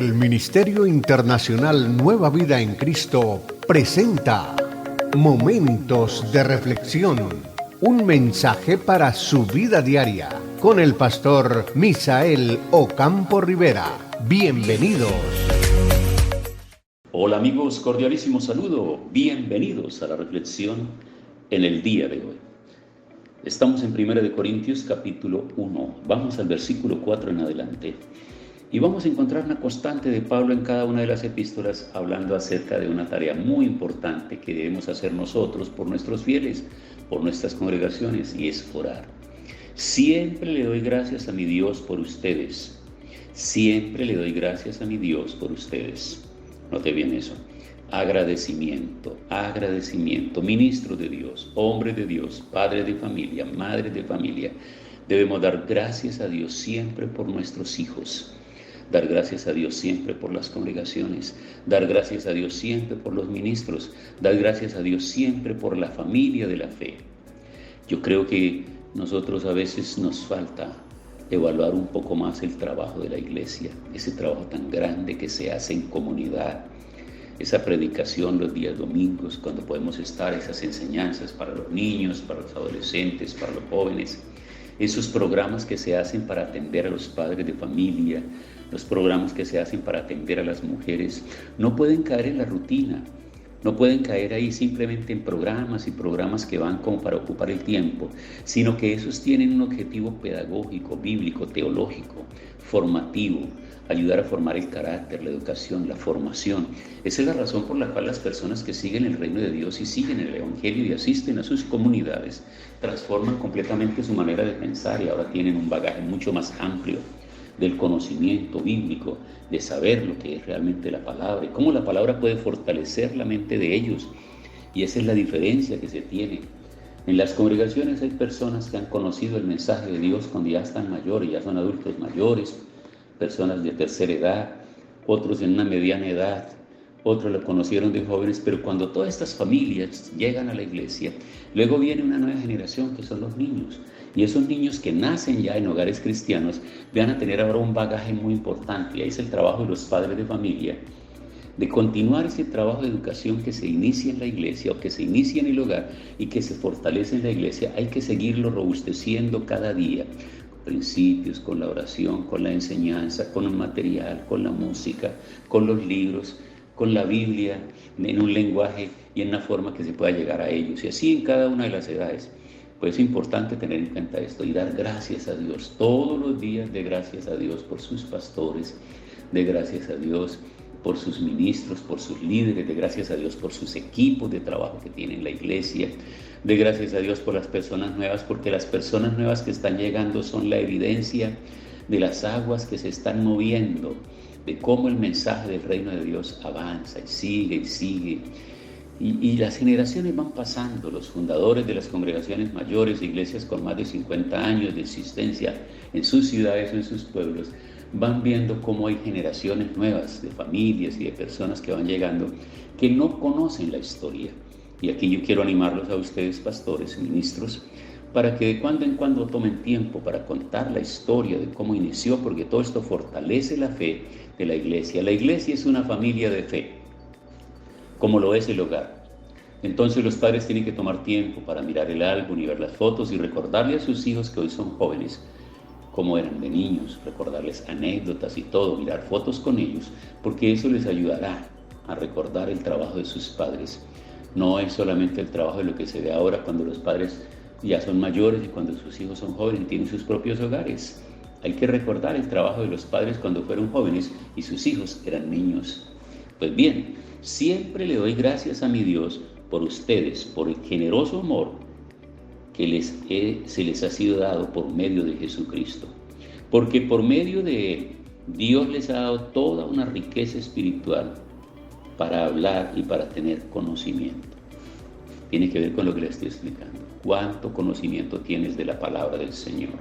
El Ministerio Internacional Nueva Vida en Cristo presenta Momentos de Reflexión, un mensaje para su vida diaria, con el pastor Misael Ocampo Rivera. Bienvenidos. Hola amigos, cordialísimo saludo. Bienvenidos a la reflexión en el día de hoy. Estamos en 1 Corintios capítulo 1. Vamos al versículo 4 en adelante. Y vamos a encontrar una constante de Pablo en cada una de las epístolas hablando acerca de una tarea muy importante que debemos hacer nosotros por nuestros fieles, por nuestras congregaciones, y es orar. Siempre le doy gracias a mi Dios por ustedes. Siempre le doy gracias a mi Dios por ustedes. Note bien eso. Agradecimiento, ministro de Dios, hombre de Dios, padre de familia, madre de familia. Debemos dar gracias a Dios siempre por nuestros hijos. Dar gracias a Dios siempre por las congregaciones, dar gracias a Dios siempre por los ministros, dar gracias a Dios siempre por la familia de la fe. Yo creo que nosotros a veces nos falta evaluar un poco más el trabajo de la iglesia, ese trabajo tan grande que se hace en comunidad, esa predicación los días domingos, cuando podemos estar, esas enseñanzas para los niños, para los adolescentes, para los jóvenes, esos programas que se hacen para atender a los padres de familia, los programas que se hacen para atender a las mujeres, no pueden caer en la rutina, no pueden caer ahí simplemente en programas y programas que van como para ocupar el tiempo, sino que esos tienen un objetivo pedagógico, bíblico, teológico, formativo, ayudar a formar el carácter, la educación, la formación. Esa es la razón por la cual las personas que siguen el reino de Dios y siguen el evangelio y asisten a sus comunidades, transforman completamente su manera de pensar y ahora tienen un bagaje mucho más amplio del conocimiento bíblico, de saber lo que es realmente la palabra y cómo la palabra puede fortalecer la mente de ellos. Y esa es la diferencia que se tiene. En las congregaciones hay personas que han conocido el mensaje de Dios cuando ya están mayores, ya son adultos mayores, personas de tercera edad, otros en una mediana edad, otros lo conocieron de jóvenes, pero cuando todas estas familias llegan a la iglesia, luego viene una nueva generación que son los niños. Y esos niños que nacen ya en hogares cristianos van a tener ahora un bagaje muy importante. Y ahí es el trabajo de los padres de familia, de continuar ese trabajo de educación que se inicia en la iglesia o que se inicia en el hogar y que se fortalece en la iglesia. Hay que seguirlo robusteciendo cada día, con principios, con la oración, con la enseñanza, con el material, con la música, con los libros, con la Biblia, en un lenguaje y en una forma que se pueda llegar a ellos. Y así en cada una de las edades. Pues es importante tener en cuenta esto y dar gracias a Dios todos los días, de gracias a Dios por sus pastores, de gracias a Dios por sus ministros, por sus líderes, de gracias a Dios por sus equipos de trabajo que tiene la iglesia, de gracias a Dios por las personas nuevas, porque las personas nuevas que están llegando son la evidencia de las aguas que se están moviendo, de cómo el mensaje del reino de Dios avanza y sigue y sigue. Y las generaciones van pasando, los fundadores de las congregaciones mayores, iglesias con más de 50 años de existencia en sus ciudades o en sus pueblos, van viendo cómo hay generaciones nuevas de familias y de personas que van llegando que no conocen la historia. Y aquí yo quiero animarlos a ustedes, pastores y ministros, para que de cuando en cuando tomen tiempo para contar la historia de cómo inició, porque todo esto fortalece la fe de la iglesia. La iglesia es una familia de fe, como lo es el hogar. Entonces los padres tienen que tomar tiempo para mirar el álbum y ver las fotos y recordarle a sus hijos que hoy son jóvenes cómo eran de niños, recordarles anécdotas y todo, mirar fotos con ellos, porque eso les ayudará a recordar el trabajo de sus padres. No es solamente el trabajo de lo que se ve ahora cuando los padres ya son mayores y cuando sus hijos son jóvenes y tienen sus propios hogares. Hay que recordar el trabajo de los padres cuando fueron jóvenes y sus hijos eran niños. Pues bien, siempre le doy gracias a mi Dios por ustedes, por el generoso amor que se les ha sido dado por medio de Jesucristo. Porque por medio de Él, Dios les ha dado toda una riqueza espiritual para hablar y para tener conocimiento. Tiene que ver con lo que les estoy explicando. ¿Cuánto conocimiento tienes de la palabra del Señor?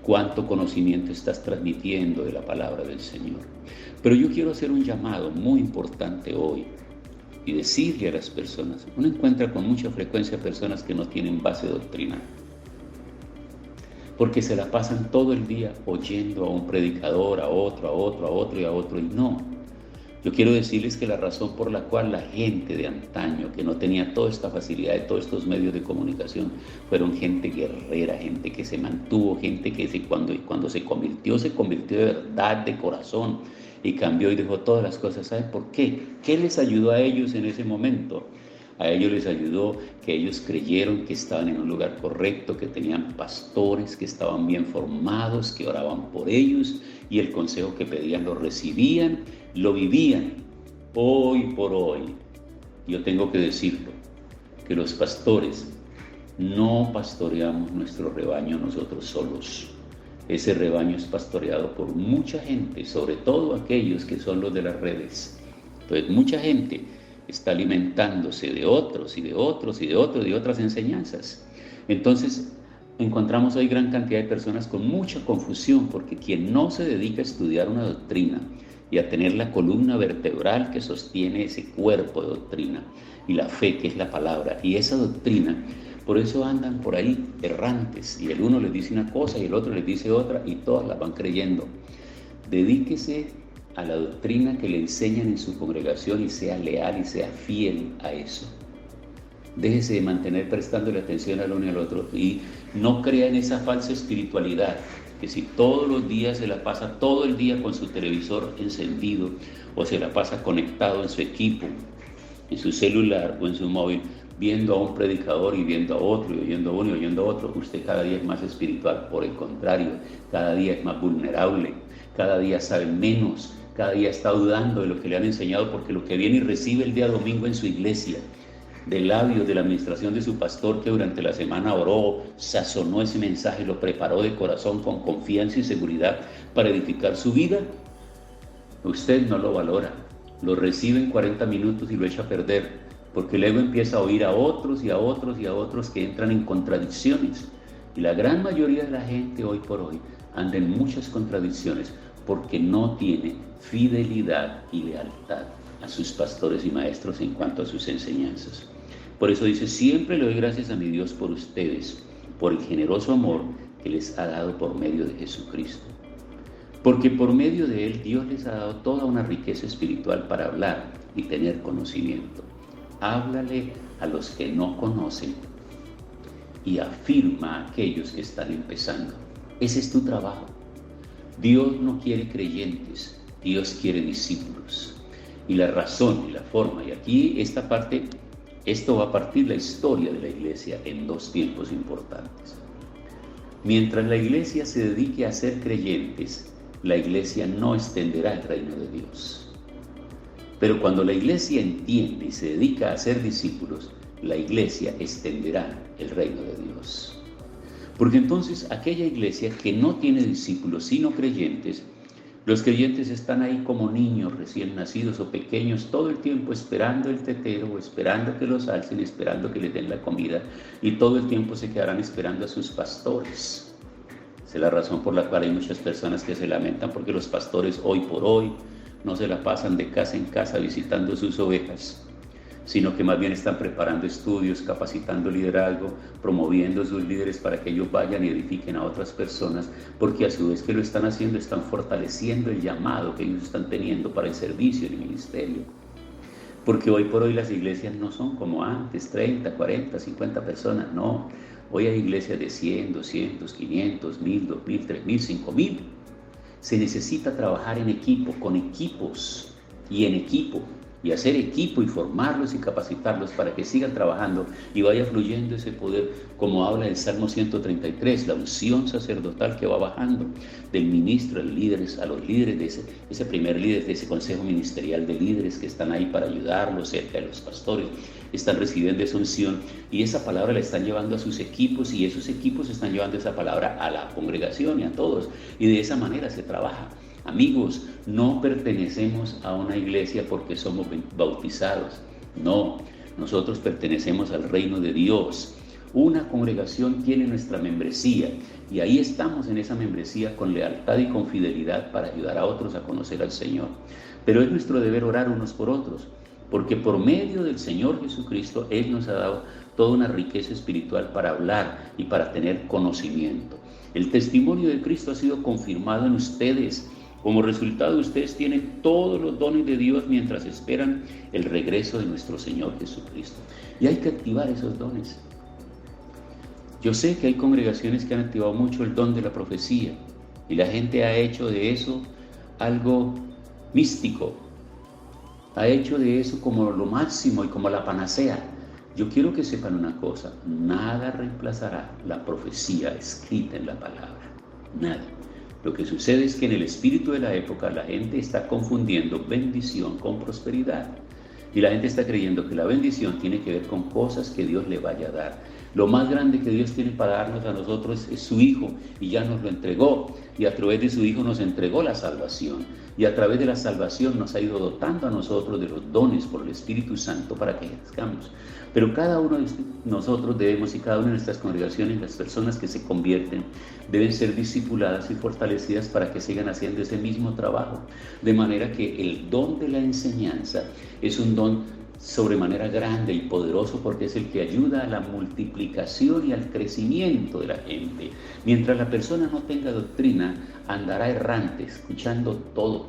¿Cuánto conocimiento estás transmitiendo de la palabra del Señor? Pero yo quiero hacer un llamado muy importante hoy y decirle a las personas, uno encuentra con mucha frecuencia personas que no tienen base doctrinal. porque se la pasan todo el día oyendo a un predicador, a otro, a otro, a otro y a otro, y no. Yo quiero decirles que la razón por la cual la gente de antaño, que no tenía toda esta facilidad de todos estos medios de comunicación, fueron gente guerrera, gente que se mantuvo, gente que cuando se convirtió de verdad, de corazón, y cambió y dejó todas las cosas. ¿Saben por qué? ¿Qué les ayudó a ellos en ese momento? A ellos les ayudó que ellos creyeron que estaban en un lugar correcto, que tenían pastores, que estaban bien formados, que oraban por ellos, y el consejo que pedían lo recibían, lo vivían. Hoy por hoy, yo tengo que decirlo, que los pastores no pastoreamos nuestro rebaño nosotros solos. Ese rebaño es pastoreado por mucha gente, sobre todo aquellos que son los de las redes. Entonces, mucha gente está alimentándose de otros y de otros y de otros y de otras enseñanzas. Entonces, encontramos hoy gran cantidad de personas con mucha confusión, porque quien no se dedica a estudiar una doctrina y a tener la columna vertebral que sostiene ese cuerpo de doctrina y la fe, que es la palabra, y esa doctrina, por eso andan por ahí errantes, y el uno les dice una cosa y el otro les dice otra, y todas las van creyendo. Dedíquese a la doctrina que le enseñan en su congregación y sea leal y sea fiel a eso. Déjese de mantener prestándole atención al uno y al otro, y no crea en esa falsa espiritualidad, que si todos los días se la pasa todo el día con su televisor encendido, o se la pasa conectado en su equipo, en su celular o en su móvil, viendo a un predicador y viendo a otro, y oyendo a uno y oyendo a otro, usted cada día es más espiritual. Por el contrario, cada día es más vulnerable, cada día sabe menos, cada día está dudando de lo que le han enseñado, porque lo que viene y recibe el día domingo en su iglesia, de labios de la administración de su pastor, que durante la semana oró, sazonó ese mensaje, lo preparó de corazón con confianza y seguridad para edificar su vida, usted no lo valora, lo recibe en 40 minutos y lo echa a perder, porque luego empieza a oír a otros y a otros y a otros que entran en contradicciones. Y la gran mayoría de la gente hoy por hoy anda en muchas contradicciones porque no tiene fidelidad y lealtad a sus pastores y maestros en cuanto a sus enseñanzas. Por eso dice: siempre le doy gracias a mi Dios por ustedes, por el generoso amor que les ha dado por medio de Jesucristo. Porque por medio de Él Dios les ha dado toda una riqueza espiritual para hablar y tener conocimiento. Háblale a los que no conocen y afirma a aquellos que están empezando. Ese es tu trabajo. Dios no quiere creyentes, Dios quiere discípulos. Y la razón y la forma, y aquí esta parte, esto va a partir la historia de la iglesia en dos tiempos importantes. Mientras la iglesia se dedique a ser creyentes, la iglesia no extenderá el reino de Dios. Pero cuando la iglesia entiende y se dedica a ser discípulos, la iglesia extenderá el reino de Dios. Porque entonces aquella iglesia que no tiene discípulos sino creyentes, los creyentes están ahí como niños recién nacidos o pequeños, todo el tiempo esperando el tetero, esperando que los alcen, esperando que les den la comida, y todo el tiempo se quedarán esperando a sus pastores. Esa es la razón por la cual hay muchas personas que se lamentan porque los pastores hoy por hoy no se la pasan de casa en casa visitando sus ovejas, sino que más bien están preparando estudios, capacitando liderazgo, promoviendo a sus líderes para que ellos vayan y edifiquen a otras personas, porque a su vez que lo están haciendo, están fortaleciendo el llamado que ellos están teniendo para el servicio y el ministerio. Porque hoy por hoy las iglesias no son como antes, 30, 40, 50 personas, no. Hoy hay iglesias de 100, 200, 500, 1000, 2000, 3000, 5000. Se necesita trabajar en equipo, con equipos y en equipo, y hacer equipo y formarlos y capacitarlos para que sigan trabajando y vaya fluyendo ese poder, como habla el Salmo 133, la unción sacerdotal que va bajando del ministro a los líderes, a los líderes de ese primer líder, de ese consejo ministerial de líderes que están ahí para ayudarlos cerca de los pastores, están recibiendo esa unción y esa palabra la están llevando a sus equipos, y esos equipos están llevando esa palabra a la congregación y a todos, y de esa manera se trabaja. Amigos, no pertenecemos a una iglesia porque somos bautizados. No, nosotros pertenecemos al reino de Dios. Una congregación tiene nuestra membresía y ahí estamos en esa membresía con lealtad y con fidelidad para ayudar a otros a conocer al Señor. Pero es nuestro deber orar unos por otros, porque por medio del Señor Jesucristo Él nos ha dado toda una riqueza espiritual para hablar y para tener conocimiento. El testimonio de Cristo ha sido confirmado en ustedes. Como resultado, ustedes tienen todos los dones de Dios mientras esperan el regreso de nuestro Señor Jesucristo. Y hay que activar esos dones. Yo sé que hay congregaciones que han activado mucho el don de la profecía y la gente ha hecho de eso algo místico. Ha hecho de eso como lo máximo y como la panacea. Yo quiero que sepan una cosa: nada reemplazará la profecía escrita en la palabra. Nada. Lo que sucede es que en el espíritu de la época la gente está confundiendo bendición con prosperidad. Y la gente está creyendo que la bendición tiene que ver con cosas que Dios le vaya a dar. Lo más grande que Dios tiene para darnos a nosotros es su Hijo, y ya nos lo entregó. Y a través de su Hijo nos entregó la salvación. Y a través de la salvación nos ha ido dotando a nosotros de los dones por el Espíritu Santo para que crezcamos. Pero cada uno de nosotros debemos, y cada una de nuestras congregaciones, las personas que se convierten, deben ser discipuladas y fortalecidas para que sigan haciendo ese mismo trabajo. De manera que el don de la enseñanza es un don sobremanera grande y poderoso, porque es el que ayuda a la multiplicación y al crecimiento de la gente. Mientras la persona no tenga doctrina, andará errante, escuchando todo.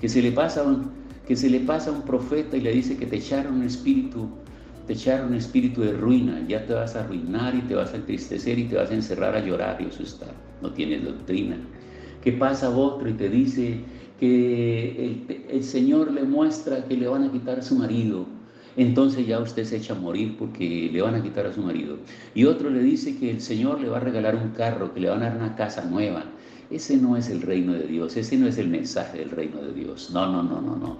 Que se le pasa a un profeta y le dice que te echaron un espíritu de ruina, ya te vas a arruinar y te vas a entristecer y te vas a encerrar a llorar y asustar. No tienes doctrina. ¿Qué pasa a otro y te dice que el Señor le muestra que le van a quitar a su marido? Entonces ya usted se echa a morir porque le van a quitar a su marido. Y otro le dice que el Señor le va a regalar un carro, que le van a dar una casa nueva. Ese no es el reino de Dios, ese no es el mensaje del reino de Dios. No.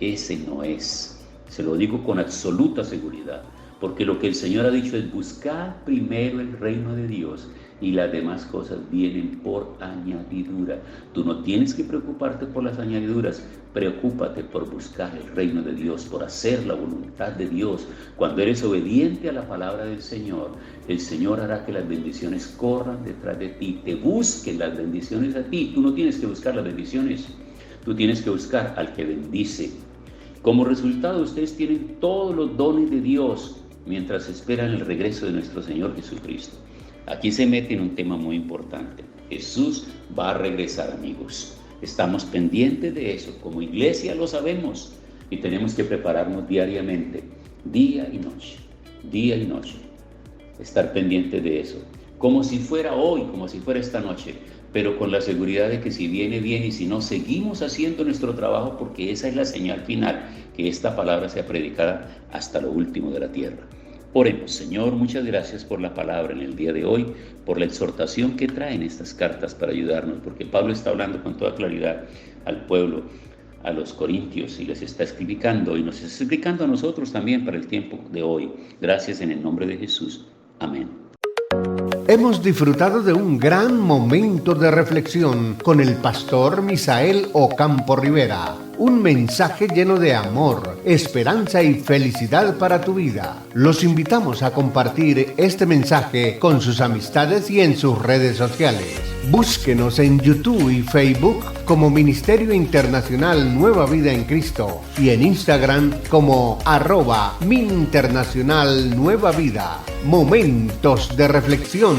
Ese no es. Se lo digo con absoluta seguridad, porque lo que el Señor ha dicho es: buscar primero el reino de Dios y las demás cosas vienen por añadidura. Tú no tienes que preocuparte por las añadiduras, preocúpate por buscar el reino de Dios, por hacer la voluntad de Dios. Cuando eres obediente a la palabra del Señor, el Señor hará que las bendiciones corran detrás de ti, te busquen las bendiciones a ti. Tú no tienes que buscar las bendiciones, tú tienes que buscar al que bendice. Como resultado, ustedes tienen todos los dones de Dios mientras esperan el regreso de nuestro Señor Jesucristo. Aquí se mete en un tema muy importante. Jesús va a regresar, amigos. Estamos pendientes de eso. Como iglesia lo sabemos y tenemos que prepararnos diariamente, día y noche. Estar pendientes de eso. Como si fuera hoy, como si fuera esta noche. Pero con la seguridad de que si viene, viene, y si no, seguimos haciendo nuestro trabajo, porque esa es la señal final, que esta palabra sea predicada hasta lo último de la tierra. Oremos. Señor, muchas gracias por la palabra en el día de hoy, por la exhortación que traen estas cartas para ayudarnos, porque Pablo está hablando con toda claridad al pueblo, a los corintios, y les está explicando, y nos está explicando a nosotros también para el tiempo de hoy. Gracias en el nombre de Jesús. Amén. Hemos disfrutado de un gran momento de reflexión con el pastor Misael Ocampo Rivera. Un mensaje lleno de amor, esperanza y felicidad para tu vida. Los invitamos a compartir este mensaje con sus amistades y en sus redes sociales. Búsquenos en YouTube y Facebook como Ministerio Internacional Nueva Vida en Cristo y en Instagram como @MinInternacional Nueva Vida. Momentos de reflexión.